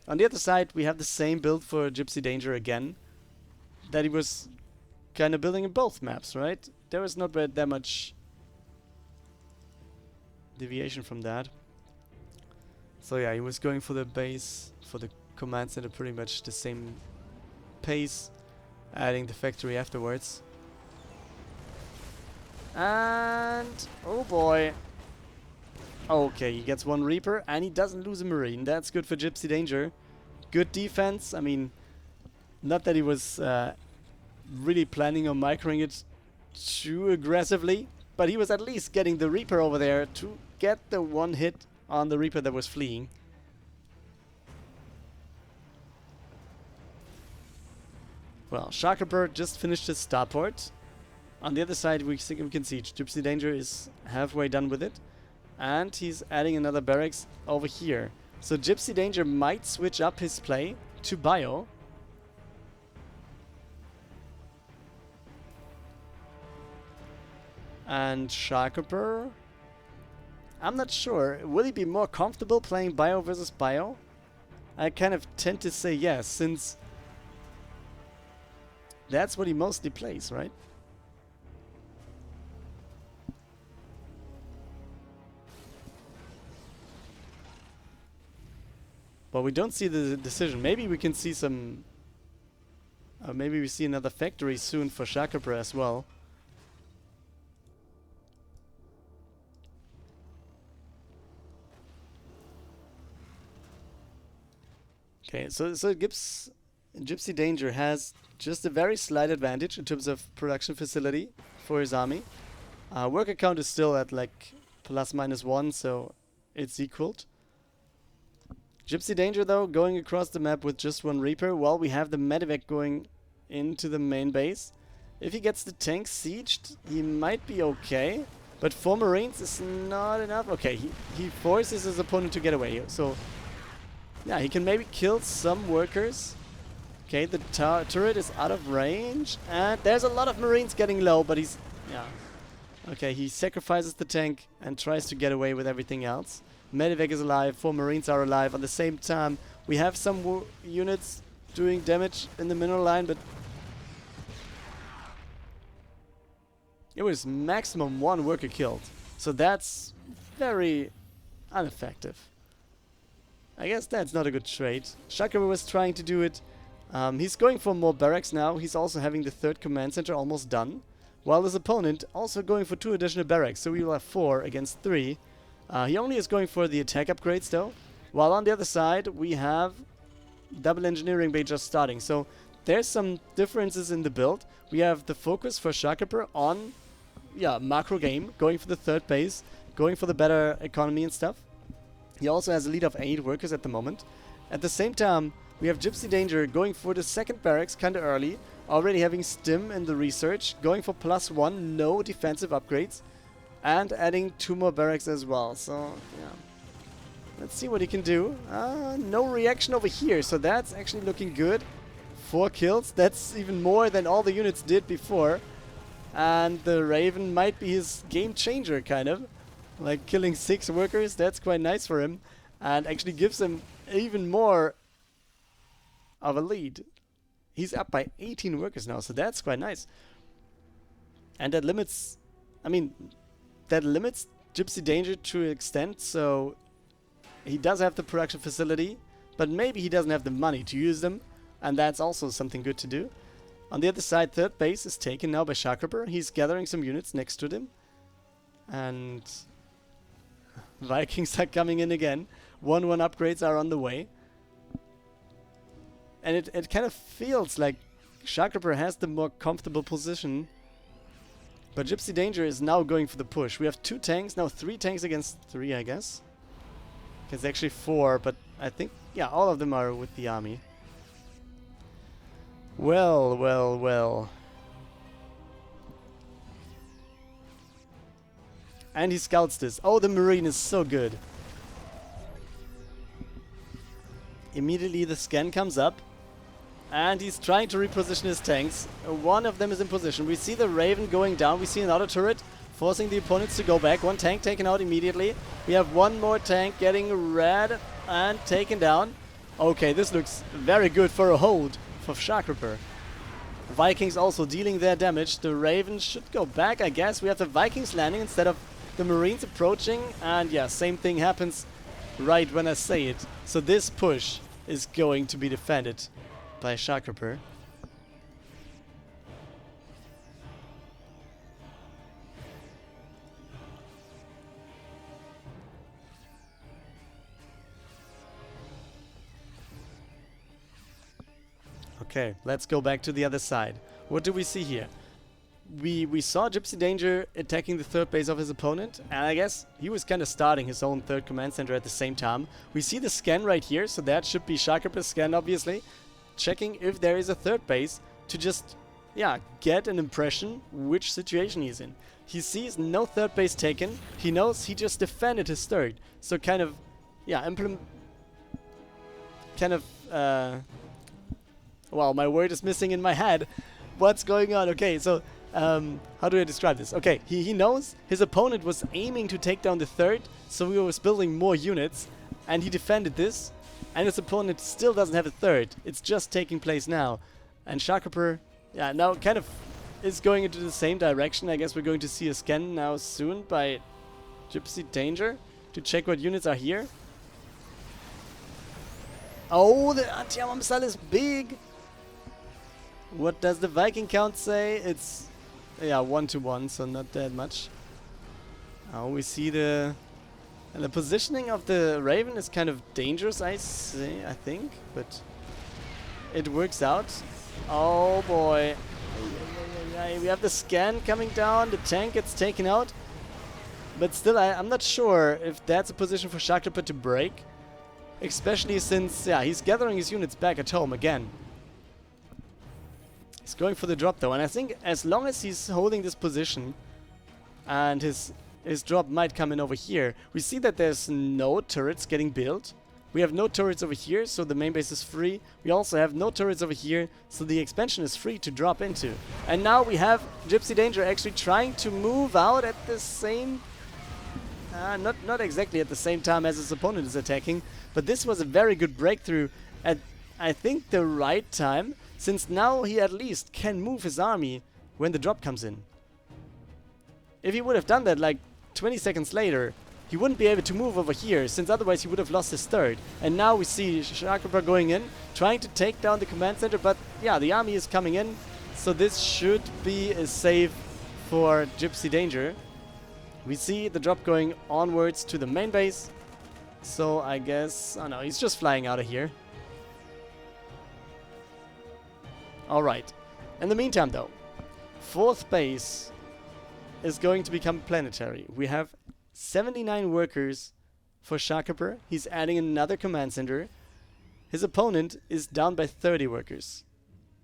S1: On the other side, we have the same build for GipsyDanger again, that he was kind of building in both maps, right? There was not that much deviation from that. So yeah, he was going for the base, for the command center, pretty much the same pace, adding the factory afterwards. And oh boy. Okay, he gets one Reaper and he doesn't lose a Marine. That's good for GipsyDanger. Good defense. I mean, not that he was really planning on microing it too aggressively, but he was at least getting the Reaper over there to get the one hit on the Reaper that was fleeing. Well, SharKRippeR just finished his starport. On the other side, we can see GipsyDanger is halfway done with it. And he's adding another barracks over here. So GipsyDanger might switch up his play to Bio. And SharKRippeR, I'm not sure. Will he be more comfortable playing Bio versus Bio? I kind of tend to say yes, since that's what he mostly plays, right? But we don't see the decision. Maybe we can see some... maybe we see another factory soon for SharKRippeR as well. Okay, so GipsyDanger has just a very slight advantage in terms of production facility for his army. Worker count is still at like ±1, so it's equaled. GipsyDanger though, going across the map with just one Reaper, while we have the Magdeburg going into the main base. If he gets the tank sieged, he might be okay. But 4 Marines is not enough. Okay, he forces his opponent to get away here. So, yeah, he can maybe kill some workers. Okay, the turret is out of range. And there's a lot of Marines getting low, but he's... yeah. Okay, he sacrifices the tank and tries to get away with everything else. Magdeburg is alive, 4 Marines are alive. At the same time, we have some units doing damage in the mineral line, but it was maximum 1 worker killed. So that's very ineffective. I guess that's not a good trade. SharKRippeR was trying to do it. He's going for more barracks now. He's also having the 3rd command center almost done. While his opponent also going for 2 additional barracks. So we will have 4 against 3. He only is going for the attack upgrades though. While on the other side we have double engineering bay just starting. So there's some differences in the build. We have the focus for SharKRippeR on macro game, going for the 3rd base, going for the better economy and stuff. He also has a lead of 8 workers at the moment. At the same time, we have GipsyDanger going for the 2nd barracks kinda early, already having Stim in the research, going for +1, no defensive upgrades. And adding 2 more barracks as well, so yeah. Let's see what he can do. No reaction over here, so that's actually looking good. 4 kills, that's even more than all the units did before. And the Raven might be his game changer, kind of. Like killing 6 workers, that's quite nice for him. And actually gives him even more of a lead. He's up by 18 workers now, so that's quite nice. And that limits... I mean... that limits GipsyDanger to an extent, so he does have the production facility, but maybe he doesn't have the money to use them, and that's also something good to do. On the other side, 3rd base is taken now by SharKRippeR. He's gathering some units next to them, and Vikings are coming in again. 1-1 upgrades are on the way, and it kind of feels like SharKRippeR has the more comfortable position. But GipsyDanger is now going for the push. We have 2 tanks, now 3 tanks against 3, I guess. It's actually 4, but I think, yeah, all of them are with the army. Well, well, well. And he scouts this. Oh, the Marine is so good. Immediately the scan comes up. And he's trying to reposition his tanks. 1 of them is in position. We see the Raven going down. We see another turret forcing the opponents to go back. 1 tank taken out immediately. We have 1 more tank getting red and taken down. Okay, this looks very good for a hold for SharKRippeR. Vikings also dealing their damage. The Raven should go back, I guess. We have the Vikings landing instead of the Marines approaching. And yeah, same thing happens right when I say it. So this push is going to be defended by SharKRippeR. Okay, let's go back to the other side. What do we see here? We saw GipsyDanger attacking the 3rd base of his opponent, and I guess he was kind of starting his own 3rd command center at the same time. We see the scan right here, so that should be SharKRippeR's scan, obviously. Checking if there is a 3rd base to just yeah, get an impression which situation he's in. He sees no third base taken. He knows he just defended his third. So kind of, yeah, well, my word is missing in my head. What's going on? Okay, so how do I describe this? Okay, he knows his opponent was aiming to take down the third, so he was building more units, and he defended this, and his opponent still doesn't have a third. It's just taking place now. And SharKRippeR, yeah, now kind of is going into the same direction. I guess we're going to see a scan now soon by GipsyDanger to check what units are here. Oh, the anti-armor missile is big! What does the Viking count say? It's, yeah, 1-to-1, so not that much. Now we see the positioning of the Raven is kind of dangerous, I think, but it works out. Oh boy. We have the scan coming down, the tank gets taken out. But still, I'm not sure if that's a position for SharKRippeR to break. Especially since, yeah, he's gathering his units back at home again. He's going for the drop though, and I think as long as he's holding this position and his drop might come in over here, we see that there's no turrets getting built. We have no turrets over here, so the main base is free. We also have no turrets over here, so the expansion is free to drop into. And now we have GipsyDanger actually trying to move out at the same... not exactly at the same time as his opponent is attacking, but this was a very good breakthrough at, I think, the right time, since now he at least can move his army when the drop comes in. If he would have done that like 20 seconds later, he wouldn't be able to move over here, since otherwise he would have lost his third. And now we see SharKRippeR going in, trying to take down the command center, but yeah, the army is coming in, so this should be a save for GipsyDanger. We see the drop going onwards to the main base, so I guess... oh no, he's just flying out of here. Alright, in the meantime though, fourth base is going to become planetary. We have 79 workers for SharKRippeR. He's adding another command center. His opponent is down by 30 workers.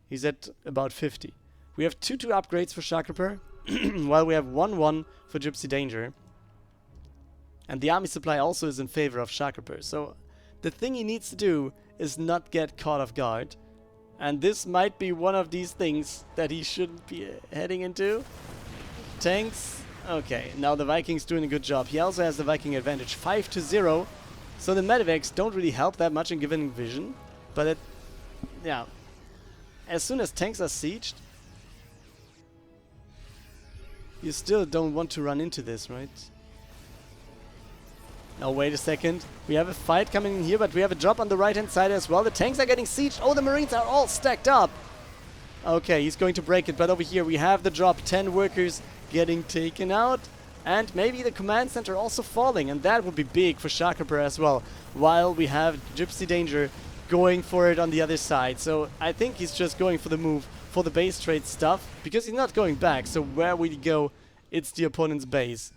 S1: He's at about 50. We have 2 upgrades for SharKRippeR, while we have 1 for GipsyDanger. And the army supply also is in favor of SharKRippeR. So the thing he needs to do is not get caught off guard. And this might be one of these things that he shouldn't be heading into. Tanks. Okay, now the Vikings doing a good job. He also has the Viking advantage, 5-0. So the medevacs don't really help that much in giving vision. But yeah, as soon as tanks are sieged, you still don't want to run into this, right? Now wait a second. We have a fight coming in here, but we have a drop on the right-hand side as well. The tanks are getting sieged. Oh, the Marines are all stacked up. Okay, he's going to break it, but over here we have the drop. 10 workers getting taken out. And maybe the command center also falling, and that would be big for SharKRippeR as well. While we have GipsyDanger going for it on the other side. So I think he's just going for the move for the base trade stuff, because he's not going back. So where would he go? It's the opponent's base.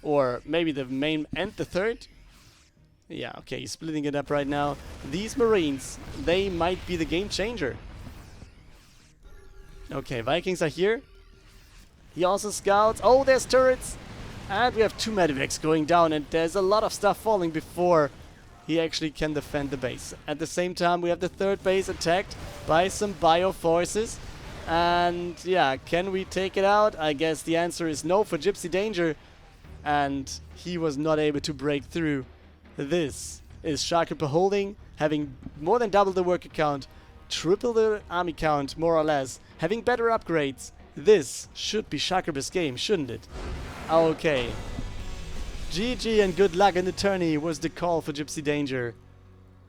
S1: Or maybe the main and the third. Yeah, okay, he's splitting it up right now. These Marines, they might be the game changer. Okay, Vikings are here. He also scouts. Oh, there's turrets. And we have 2 medevacs going down, and there's a lot of stuff falling before he actually can defend the base. At the same time, we have the third base attacked by some bio forces. And yeah, can we take it out? I guess the answer is no for GipsyDanger. And he was not able to break through. This is SharKRippeR holding, having more than double the worker count, triple the army count, more or less, having better upgrades. This should be SharKRippeR's game, shouldn't it? Okay. GG and good luck in the tourney was the call for GipsyDanger.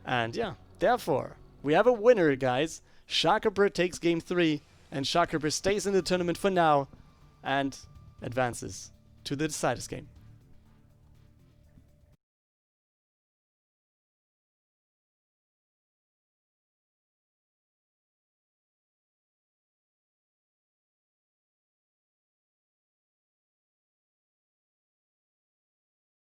S1: And yeah, therefore, we have a winner, guys. SharKRippeR takes game 3, and SharKRippeR stays in the tournament for now and advances to the deciders game.